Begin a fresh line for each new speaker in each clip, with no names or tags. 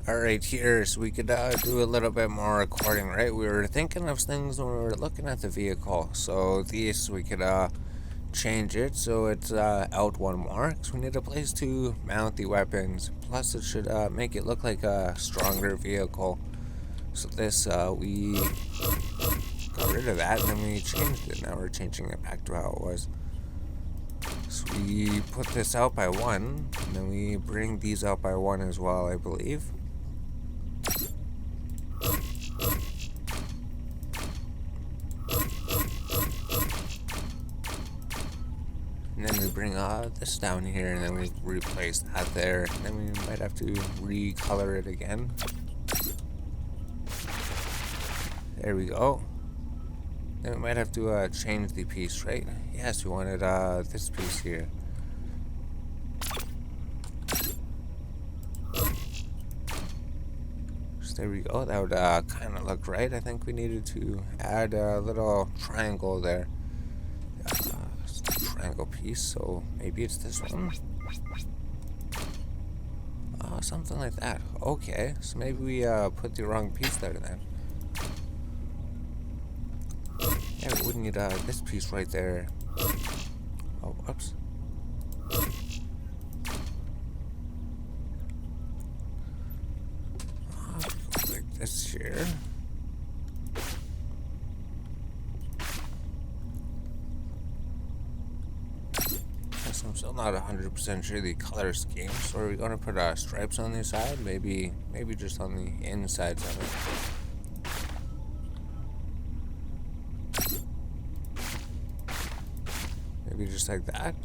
Alright, here, so we could do a little bit more recording, right? We were thinking of things when we were looking at the vehicle. So these, we could change it so it's out one more, because we need a place to mount the weapons. Plus, it should make it look like a stronger vehicle. So this, we got rid of that, and then we changed it. Now we're changing it back to how it was. So we put this out by one, and then we bring these out by one as well, I believe. And then we bring this down here, and then we replace that there. And then we might have to recolor it again. There we go. Then we might have to change the piece, right? Yes, we wanted this piece here. So there we go. That would kind of look right. I think we needed to add a little triangle there. Triangle piece, so maybe it's this one. Something like that. Okay, so maybe we put the wrong piece there then. Yeah, we would need this piece right there. Oh, whoops. Like this here. I'm still not 100% sure the color scheme, so are we going to put stripes on the side? Maybe just on the insides of it. Maybe just like that.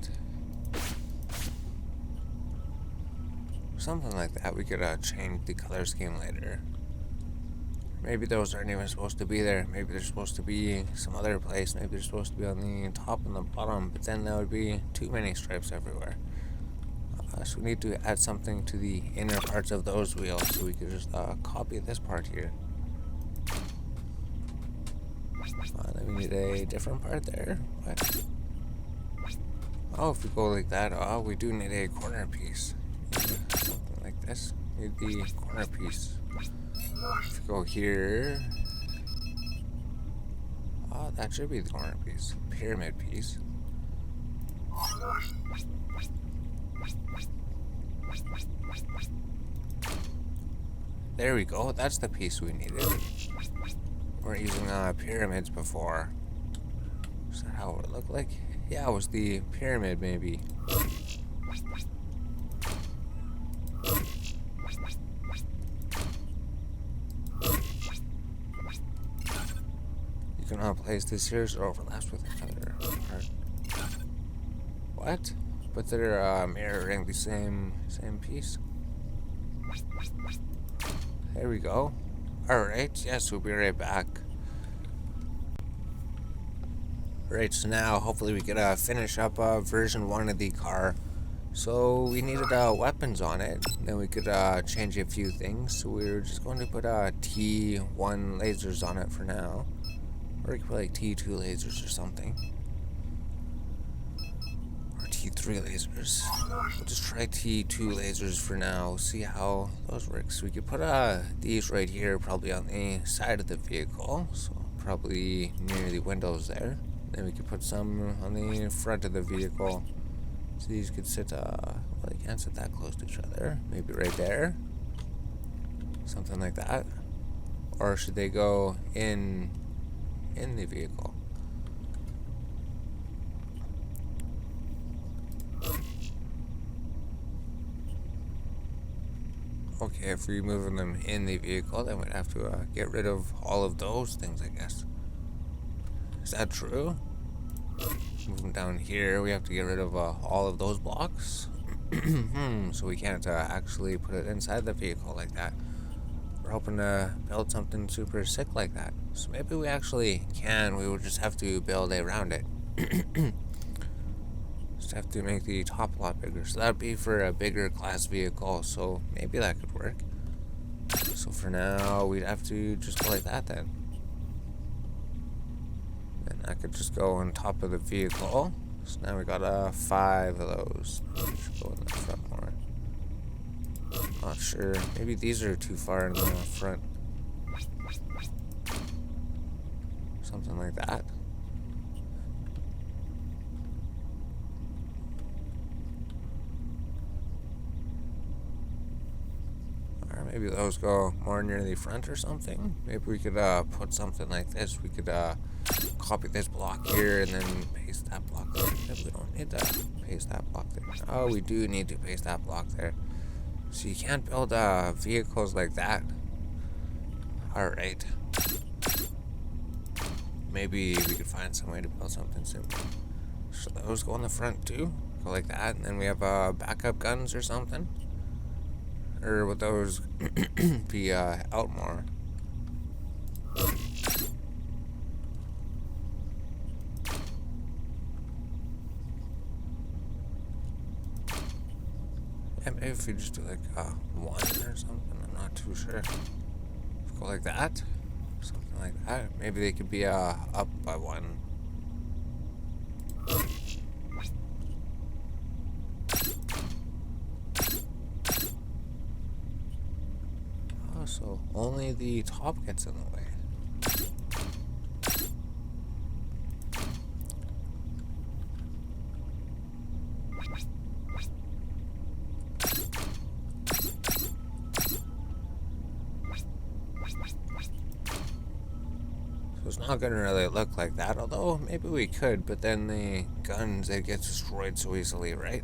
Something like that. We could change the color scheme later. Maybe those aren't even supposed to be there. Maybe they're supposed to be some other place. Maybe they're supposed to be on the top and the bottom. But then there would be too many stripes everywhere. So we need to add something to the inner parts of those wheels. So we could just copy this part here. Then we need a different part there. What? Oh, if we go like that, we do need a corner piece. Something like this. Need the corner piece. If we go here, that should be the corner piece, pyramid piece. There we go, that's the piece we needed. We're using pyramids before. Is that how it would look like? Yeah, it was the pyramid maybe. You can place this here so it overlaps with another part. What? But they're mirroring the same piece. There we go. Alright, yes, we'll be right back. Right, so now hopefully we can finish up version 1 of the car. So we needed weapons on it, then we could change a few things. So we were just going to put T1 lasers on it for now. Or we could put like T2 lasers or something. Or T3 lasers. We'll just try T2 lasers for now, see how those work. So we could put these right here, probably on the side of the vehicle. So probably near the windows there. Then we could put some on the front of the vehicle. So these could sit, well, they can't sit that close to each other. Maybe right there. Something like that. Or should they go in the vehicle? Okay, if we're moving them in the vehicle, then we'd have to get rid of all of those things, I guess. Is that true? Moving down here, we have to get rid of all of those blocks. So we can't actually put it inside the vehicle like that. We're hoping to build something super sick like that. So maybe we actually can. We would just have to build around it. Just have to make the top a lot bigger. So that would be for a bigger class vehicle. So maybe that could work. So for now, we'd have to just go like that then. And I could just go on top of the vehicle. So now we got 5 of those. Should go in the front more. Not sure. Maybe these are too far in the front. Something like that. Or maybe those go more near the front or something. Maybe we could put something like this. We could copy this block here and then paste that block there. Maybe we don't need to paste that block there. Oh, we do need to paste that block there. So you can't build vehicles like that. Alright. Maybe we could find some way to build something simple. So those go in the front too. Go like that. And then we have backup guns or something. Or would those be out more? Yeah, maybe if we just do like one or something. I'm not too sure. Go like that. Something like that. Maybe they could be up by one. Oh, so only the top gets in the way. So it's not gonna really look like that, although maybe we could, but then the guns, they get destroyed so easily, right?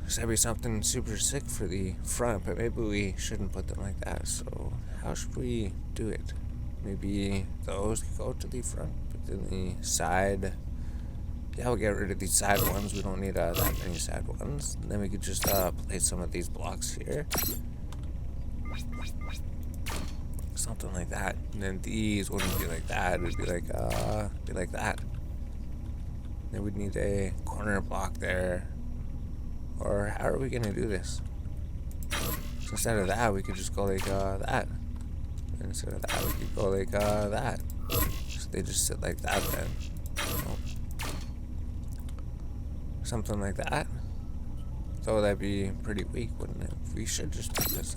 There's gotta be something super sick for the front, but maybe we shouldn't put them like that. So how should we do it? Maybe those could go to the front, but then the side, yeah, we'll get rid of these side ones. We don't need that many side ones. And then we could just place some of these blocks here. Something like that. And then these wouldn't be like that. It would be like that. Then we'd need a corner block there. Or how are we gonna do this? So instead of that, we could just go like that. And instead of that, we could go like that. So they just sit like that then. Oh. Something like that. So that'd be pretty weak, wouldn't it? We should just put this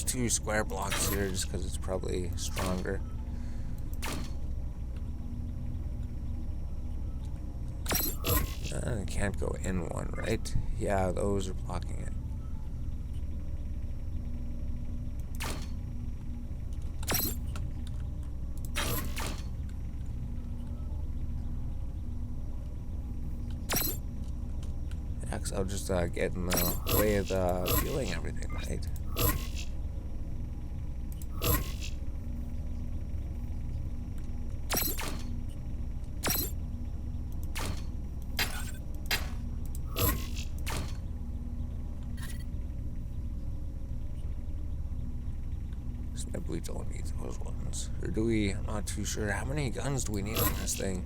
two square blocks here just because it's probably stronger. It can't go in one, right? Yeah, those are blocking it. Yeah, 'cause I'll just get in the way of viewing everything, right? Maybe we don't need those ones. Or do we? I'm not too sure. How many guns do we need on this thing?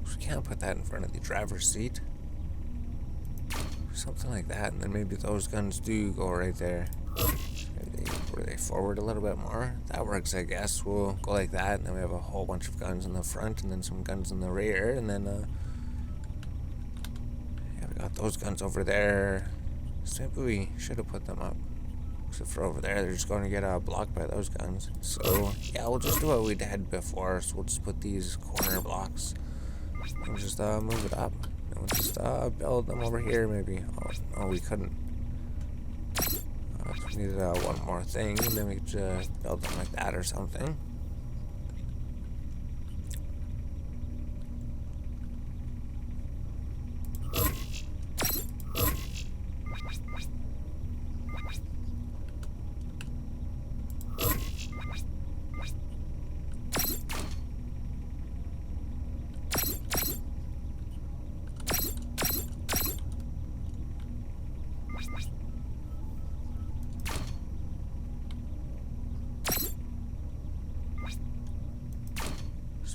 We can't put that in front of the driver's seat. Something like that. And then maybe those guns do go right there. Were they forward a little bit more? That works, I guess. We'll go like that. And then we have a whole bunch of guns in the front. And then some guns in the rear. And then got those guns over there. So maybe we should have put them up. Except for over there, they're just going to get blocked by those guns. So yeah, we'll just do what we did before. So we'll just put these corner blocks and just move it up. And we'll just build them over here maybe. Oh, we couldn't. We needed one more thing, and then we could just build them like that or something.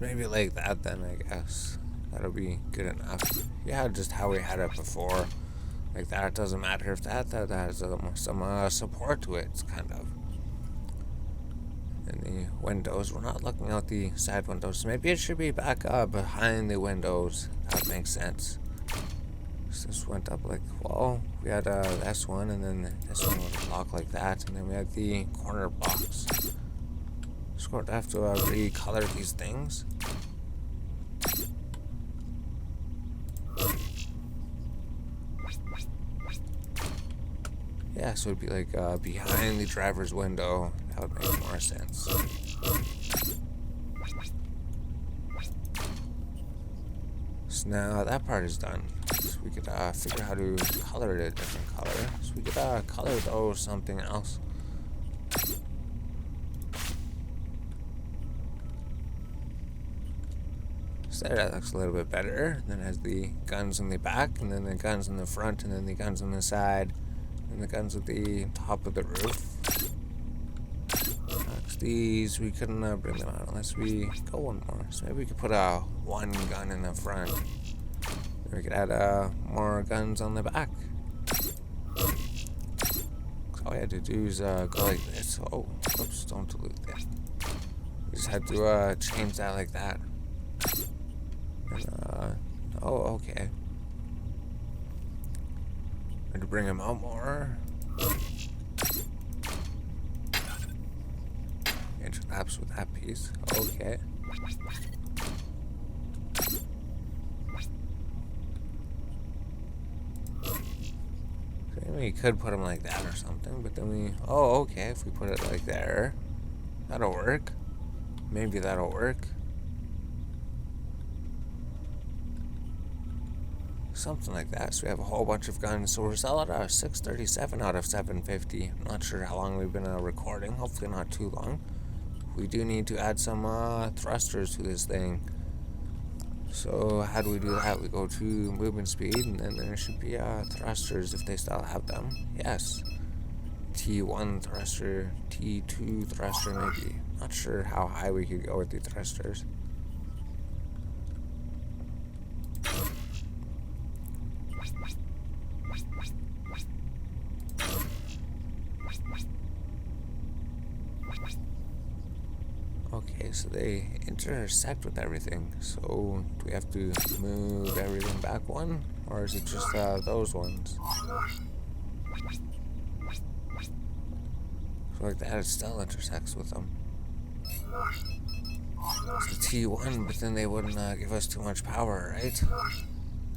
Maybe like that then, I guess. That'll be good enough. Yeah, just how we had it before. Like that, it doesn't matter if that has some support to it, kind of. And the windows, we're not looking out the side windows. Maybe it should be back behind the windows. That would make sense. So this went up like, well, we had this one, and then this one was a block like that, and then we had the corner box. Just going to have to recolor these things. Yeah, so it'd be like behind the driver's window. That would make more sense. So now that part is done. So we could figure out how to color it a different color. So we could color those something else. So there, that looks a little bit better. Then it has the guns in the back, and then the guns in the front, and then the guns on the side, and the guns at the top of the roof. These, we couldn't bring them out unless we go one more. So maybe we could put one gun in the front. Then we could add more guns on the back. So all we had to do is go like this. Oh, oops, don't dilute that. We just had to change that like that. And, oh, okay. And to bring them out more. Interlapse with that piece. Okay. So maybe we could put them like that or something, but then we... Oh, okay. If we put it like there, that'll work. Maybe that'll work. Something like that. So we have a whole bunch of guns. So we're selling at 637 out of 750. I'm not sure how long we've been recording. Hopefully not too long. We do need to add some thrusters to this thing. So how do we do that? We go to movement speed, and then there should be thrusters if they still have them. Yes. T1 thruster, T2 thruster maybe. Not sure how high we could go with the thrusters. Okay, so they intersect with everything. So do we have to move everything back one? Or is it just those ones? So like that, it still intersects with them. It's a T1, but then they wouldn't give us too much power, right?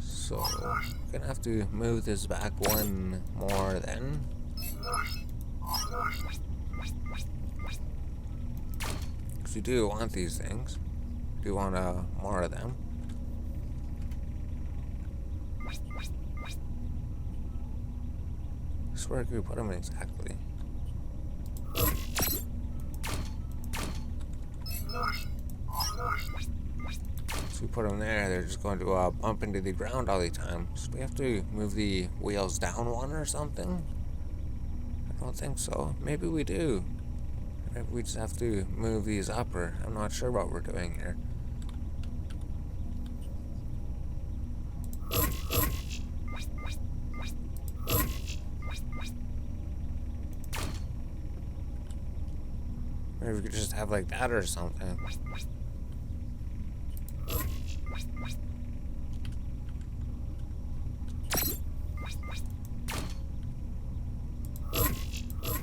So we're gonna have to move this back one more then. Because we do want these things. We do want more of them. So where can we put them exactly? So we put them there, they're just going to bump into the ground all the time. So we have to move the wheels down one or something? I don't think so. Maybe we do. Maybe we just have to move these up, or I'm not sure what we're doing here. Maybe we could just have like that or something.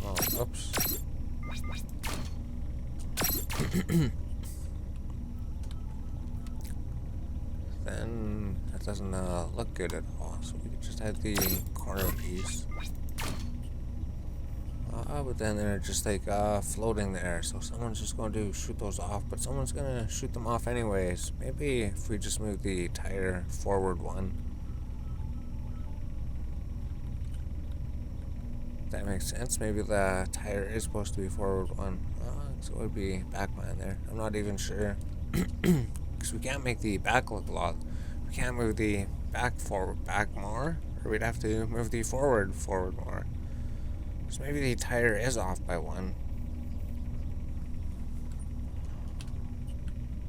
Oh, oops. Then that doesn't look good at all. So we could just add the corner piece. But then they're just like floating there, so someone's just going to shoot those off, but someone's going to shoot them off anyways. Maybe if we just move the tire forward one. That makes sense. Maybe the tire is supposed to be forward one. So it would be back behind there. I'm not even sure. Because we can't make the back look long. We can't move the back more, or we'd have to move the forward more. So maybe the tire is off by one.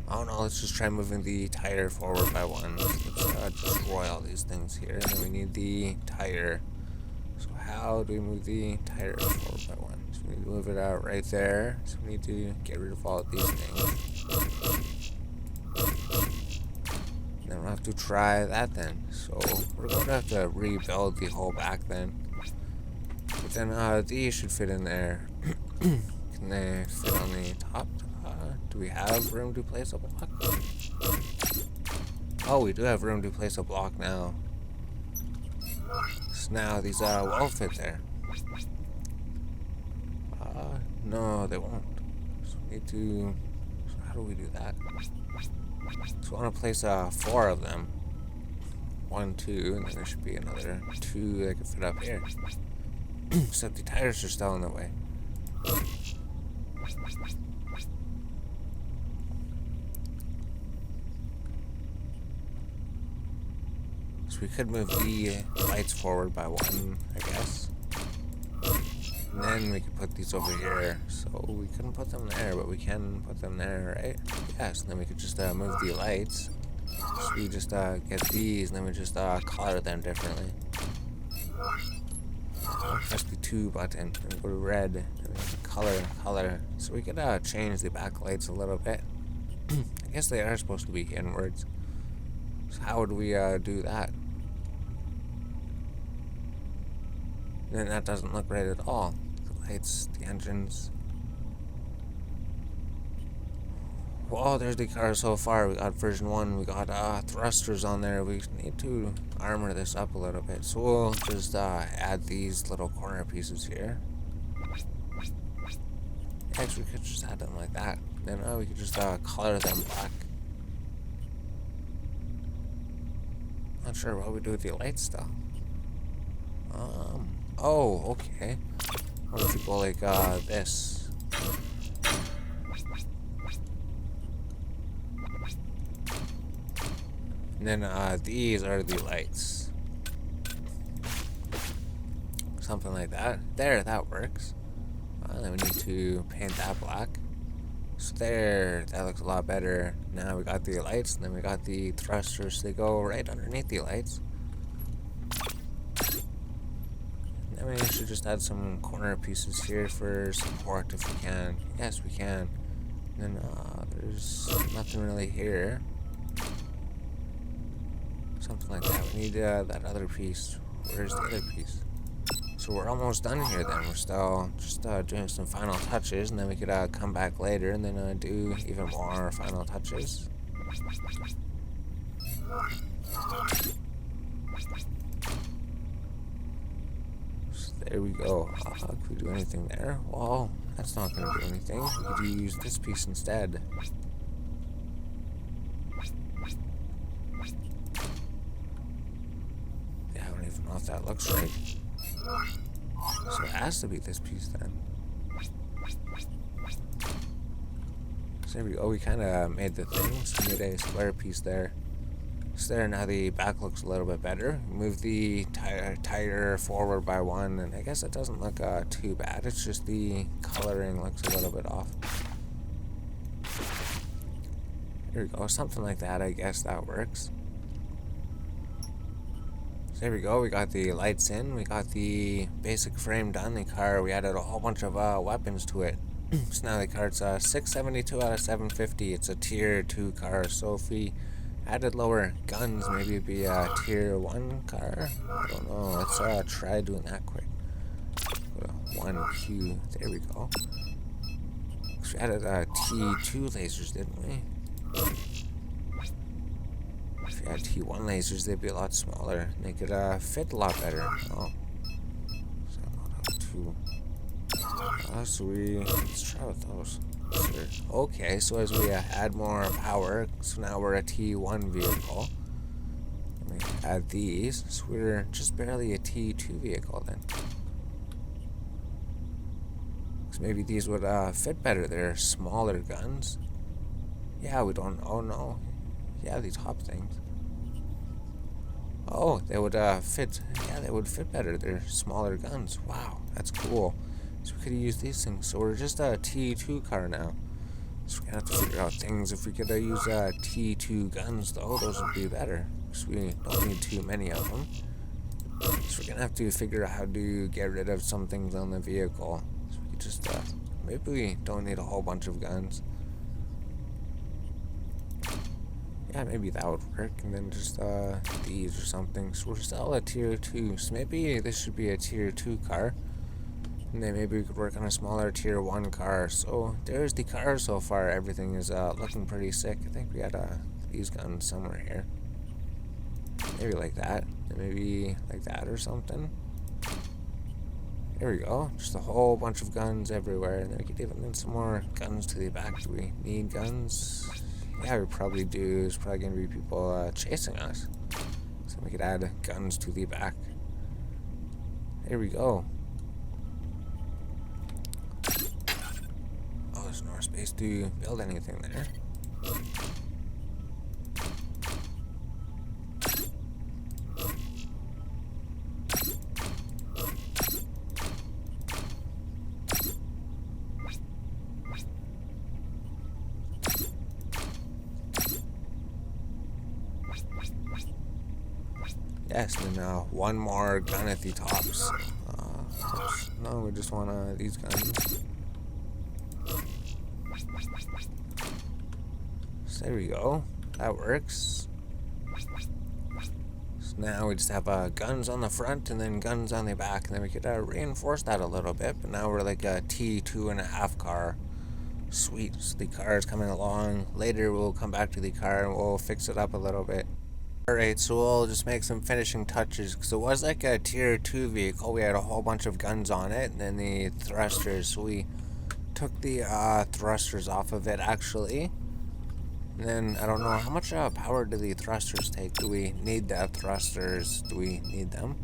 I don't know, let's just try moving the tire forward by one. Let's destroy all these things here, and then we need the tire. So how do we move the tire forward by one? So We need to move it out right there. So we need to get rid of all of these things. Then we'll have to try that then. So we're going to have to rebuild the whole back then. But then these should fit in there. Can they fit on the top? Do we have room to place a block? Oh, we do have room to place a block now. So now these will fit there. No, they won't. So we need to... So how do we do that? So I want to place 4 of them. 1, 2, and then there should be another 2 that can fit up here. Except the tires are still in the way. So we could move the lights forward by 1, I guess. And then we could put these over here. So we couldn't put them there, but we can put them there, right? Yes, and then we could just move the lights. So we just get these, and then we just color them differently. Press the 2 button, and go to red, and then color. So we could change the backlights a little bit. I guess they are supposed to be inwards. So how would we do that? Then that doesn't look right at all. The lights, the engines. Well, there's the car so far. We got version 1, we got thrusters on there. We need to armor this up a little bit. So we'll just add these little corner pieces here. Actually, we could just add them like that. Then we could just color them black. Not sure what we do with the lights though. Oh, okay. What if we go like this? And then these are the lights. Something like that. There, that works. Then we need to paint that black. So there, that looks a lot better. Now we got the lights, and then we got the thrusters. They go right underneath the lights. And then we should just add some corner pieces here for support if we can. Yes, we can. And then there's nothing really here. Something like that. We need that other piece. Where's the other piece? So we're almost done here then. We're still just doing some final touches, and then we could come back later and then do even more final touches. So there we go. Can we do anything there? Well, that's not going to do anything. We could use this piece instead. Yeah, I don't even know if that looks right. So it has to be this piece then. So there we go. We kind of made the thing. So we made a square piece there. So there, now the back looks a little bit better. Move the tire forward by 1, and I guess it doesn't look too bad. It's just the coloring looks a little bit off. There we go. Something like that. I guess that works. There we go, we got the lights in, we got the basic frame done, the car, we added a whole bunch of weapons to it. So now the car's 672 out of 750, it's a tier 2 car, so if we added lower guns, maybe it'd be a tier 1 car? I don't know, let's try doing that quick. Go to 1Q, there we go. So we added T2 lasers, didn't we? If we had T1 lasers, they'd be a lot smaller. They could fit a lot better. Oh. So let's try with those. Okay, so as we add more power, so now we're a T1 vehicle. And we add these, so we're just barely a T2 vehicle then. So maybe these would fit better. They're smaller guns. Yeah, we don't. Oh no. Yeah, the top things. Oh, they would fit. Yeah, they would fit better. They're smaller guns. Wow, that's cool. So we could use these things. So we're just a T2 car now. So we're gonna have to figure out things. If we could use T2 guns, though, those would be better. Because we don't need too many of them. So we're gonna have to figure out how to get rid of some things on the vehicle. So we just, maybe we don't need a whole bunch of guns. Yeah, maybe that would work, and then just, these or something. So we're still a tier 2, so maybe this should be a tier 2 car. And then maybe we could work on a smaller tier 1 car. So there's the car so far. Everything is, looking pretty sick. I think we got, these guns somewhere here. Maybe like that. And maybe like that or something. There we go. Just a whole bunch of guns everywhere. And then we could even add some more guns to the back. Do we need guns? Yeah, we probably do. There's probably going to be people chasing us. So we could add guns to the back. There we go. Oh, there's no space to build anything there. Yes, and then one more gun at the tops. No, we just want these guns. So there we go. That works. So now we just have guns on the front and then guns on the back, and then we could reinforce that a little bit. But now we're like a T2.5 car. Sweet. So the car is coming along. Later we'll come back to the car and we'll fix it up a little bit. Alright, so we'll just make some finishing touches, because it was like a tier 2 vehicle. We had a whole bunch of guns on it, and then the thrusters. So we took the thrusters off of it, actually. And then, I don't know, how much power do the thrusters take? Do we need the thrusters? Do we need them?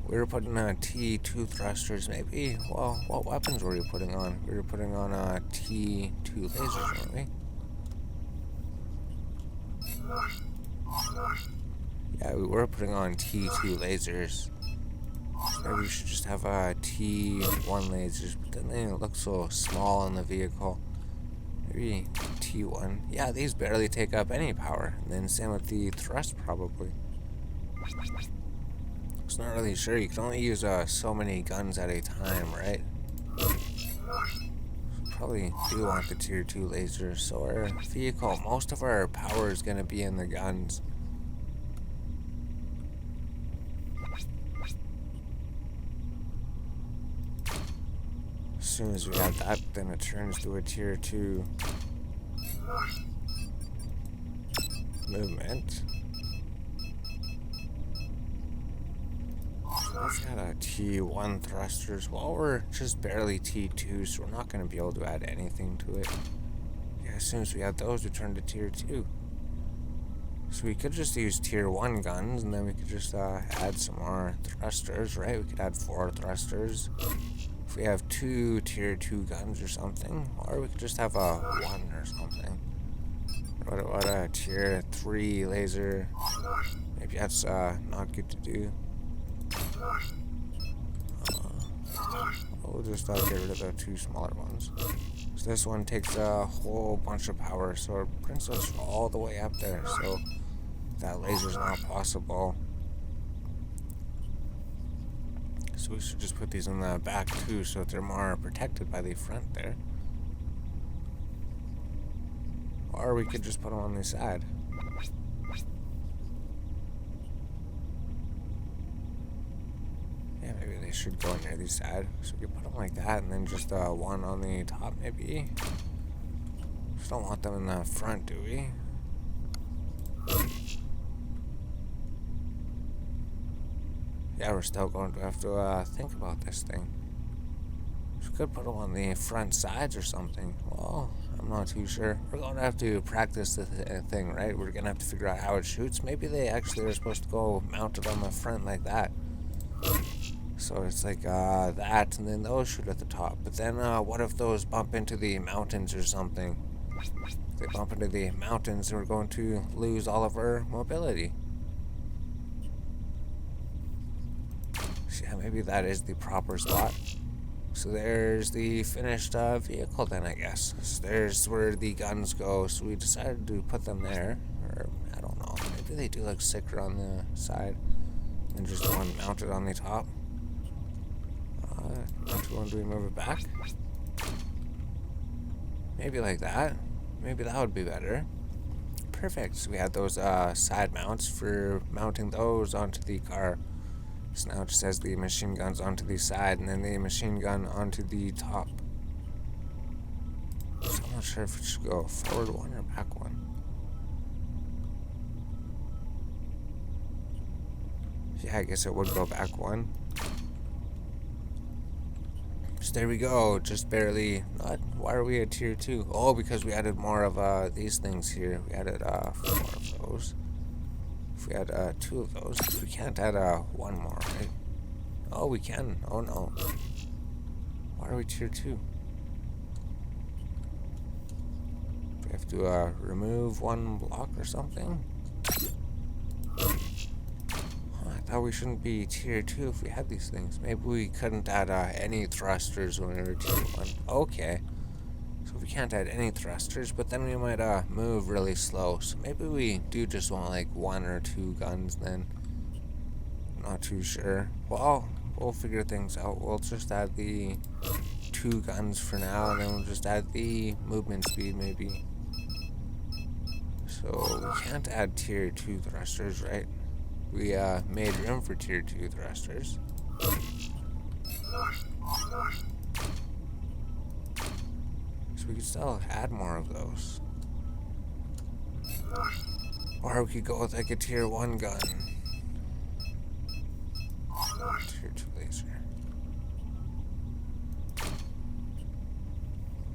We were putting on T2 thrusters, maybe. Well, what weapons were we putting on? We were putting on T2 lasers, weren't we? Yeah, we were putting on T2 lasers. Maybe we should just have T1 lasers, but then they look so small on the vehicle. Maybe T1. Yeah, these barely take up any power. And then same with the thrust, probably. It's not really sure. You can only use so many guns at a time, right? Probably do want the tier 2 lasers. So our vehicle, most of our power is going to be in the guns. As soon as we have that, then it turns to a tier 2 movement. We've got a T1 thrusters. Well, we're just barely T2, so we're not going to be able to add anything to it. Yeah, as soon as we have those, we turn to tier 2. So we could just use tier 1 guns, and then we could just add some more thrusters, right? We could add 4 thrusters. If we have 2 tier 2 guns or something, or we could just have a 1 or something. What a tier 3 laser. Maybe that's not good to do. We'll just get rid of the 2 smaller ones. So this one takes a whole bunch of power, so it brings us all the way up there. So that laser's not possible. So we should just put these in the back too, so that they're more protected by the front there. Or we could just put them on the side. Yeah, maybe they should go near the side. So we could put them like that, and then just one on the top, maybe. Just don't want them in the front, do we? Yeah, we're still going to have to think about this thing. We could put them on the front sides or something. Well, I'm not too sure. We're going to have to practice the thing, right? We're going to have to figure out how it shoots. Maybe they actually are supposed to go mounted on the front like that. So it's like that, and then those shoot at the top. But then what if those bump into the mountains or something? If they bump into the mountains, we're going to lose all of our mobility. So yeah, maybe that is the proper spot. So there's the finished vehicle then, I guess. So there's where the guns go. So we decided to put them there. Or, I don't know. Maybe they do look sicker on the side. And just one mounted on the top. Not too long. Do we move it back? Maybe like that. Maybe that would be better. Perfect. So we had those side mounts for mounting those onto the car. So now it just has the machine guns onto the side and then the machine gun onto the top. So I'm not sure if it should go forward one or back one. Yeah, I guess it would go back one. So there we go, just barely. Why are we at tier 2? Oh, because we added more of these things here. We added 4 of those. If we add 2 of those, we can't add 1 more, right? Oh, we can. Oh no. Why are we tier 2? We have to remove 1 block or something? I thought we shouldn't be tier 2 if we had these things. Maybe we couldn't add any thrusters when we were tier 1. Okay. So we can't add any thrusters, but then we might move really slow. So maybe we do just want like 1 or 2 guns then. Not too sure. Well, we'll figure things out. We'll just add the 2 guns for now, and then we'll just add the movement speed maybe. So we can't add tier 2 thrusters, right? We made room for tier 2 thrusters. So we could still add more of those. Or we could go with like a tier 1 gun. Tier 2 laser.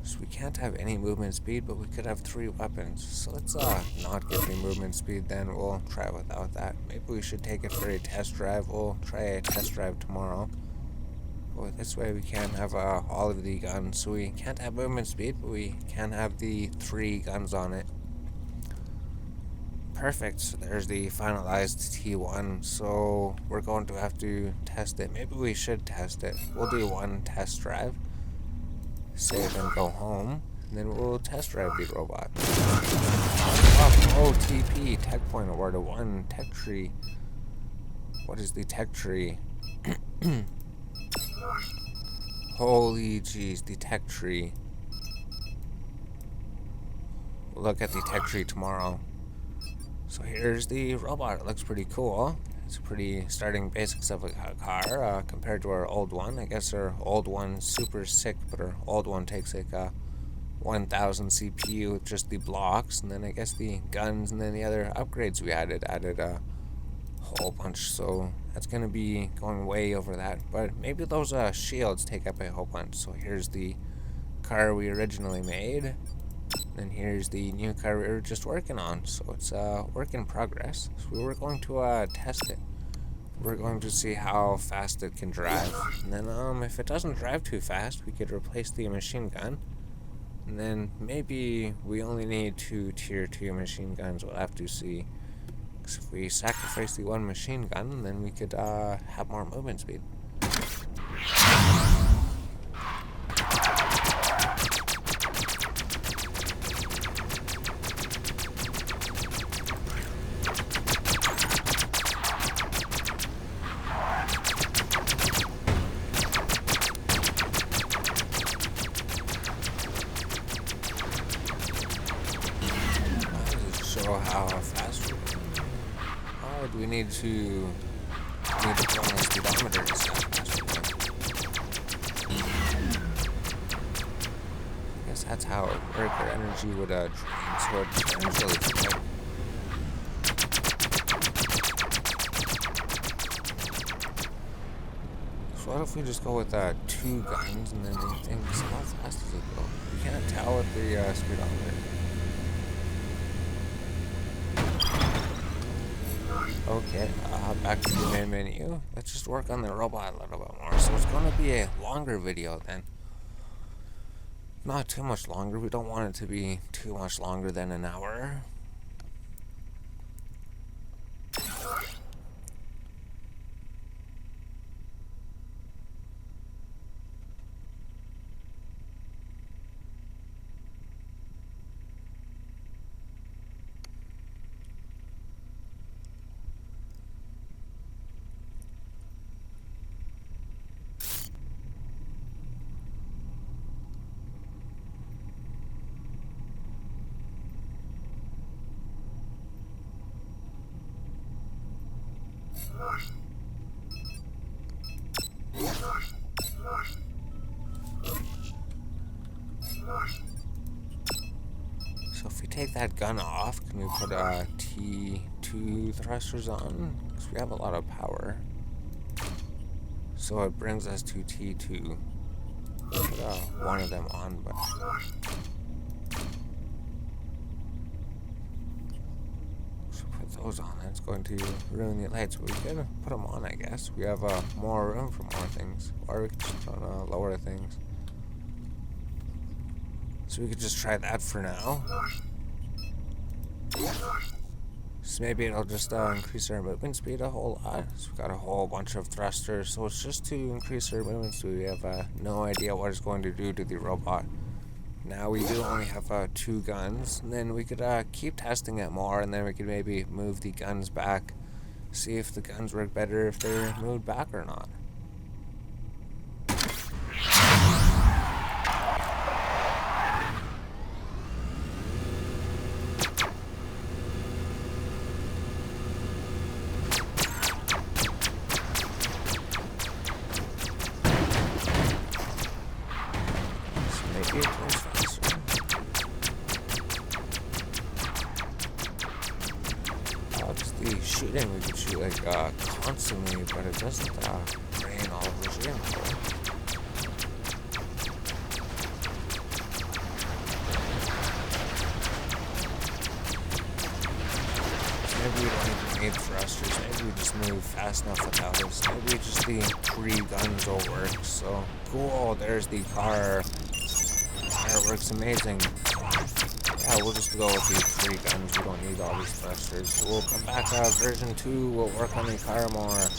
So we can't have any movement speed, but we could have 3 weapons. So let's not get the movement speed then. We'll try without that. Maybe we should take it for a test drive. We'll try a test drive tomorrow. But this way we can have all of the guns. So we can't have movement speed, but we can have the 3 guns on it. Perfect. So there's the finalized T1. So we're going to have to test it. Maybe we should test it. We'll do 1 test drive. Save and go home. And then we'll test drive the robot. Oh, TP. Tech point awarded 1. Tech tree. What is the tech tree? Holy jeez, the tech tree. We'll look at the tech tree tomorrow. So here's the robot. It looks pretty cool. It's a pretty starting basics of a car compared to our old one. I guess our old one's super sick, but our old one takes like 1000 CPU with just the blocks, and then I guess the guns, and then the other upgrades we added a whole bunch. So that's gonna be going way over that. But maybe those shields take up a whole bunch. So here's the car we originally made. And here's the new car we were just working on. So it's work in progress. So we were going to test it. We're going to see how fast it can drive. And then if it doesn't drive too fast, we could replace the machine gun. And then maybe we only need 2 tier 2 machine guns. We'll have to see. Because if we sacrifice the 1 machine gun, then we could have more movement speed. Show how fast we're going. Oh, do we need to put on the speedometer to see how fast we're going? I guess that's how it works. Our energy would drain, so it turns really quick. So what if we just go with 2 guns and then the things? How fast does it go? You can't tell with the speedometer. Okay, back to the main menu. Let's just work on the robot a little bit more. So it's going to be a longer video then. Not too much longer. We don't want it to be too much longer than an hour. So if we take that gun off, can we put T2 thrusters on? Because we have a lot of power. So it brings us to T2. Put one of them on, but so put those on. That's going to ruin the lights. But we can put them on, I guess. We have more room for more things, or we can just put on lower things. So we could just try that for now. So maybe it'll just increase our movement speed a whole lot. So we've got a whole bunch of thrusters. So it's just to increase our movement speed. We have no idea what it's going to do to the robot. Now we do only have 2 guns. And then we could keep testing it more. And then we could maybe move the guns back. See if the guns work better if they're moved back or not. The shooting, we could shoot like constantly, but it doesn't drain all of the shooting power. Maybe we don't even need thrusters. Maybe we just move fast enough without this. Maybe just the 3 guns will work. So cool. There's the car. It works amazing. Yeah, we'll just go with these 3 guns. We don't need all these thrusters. So we'll come back version 2. We'll work on the car more.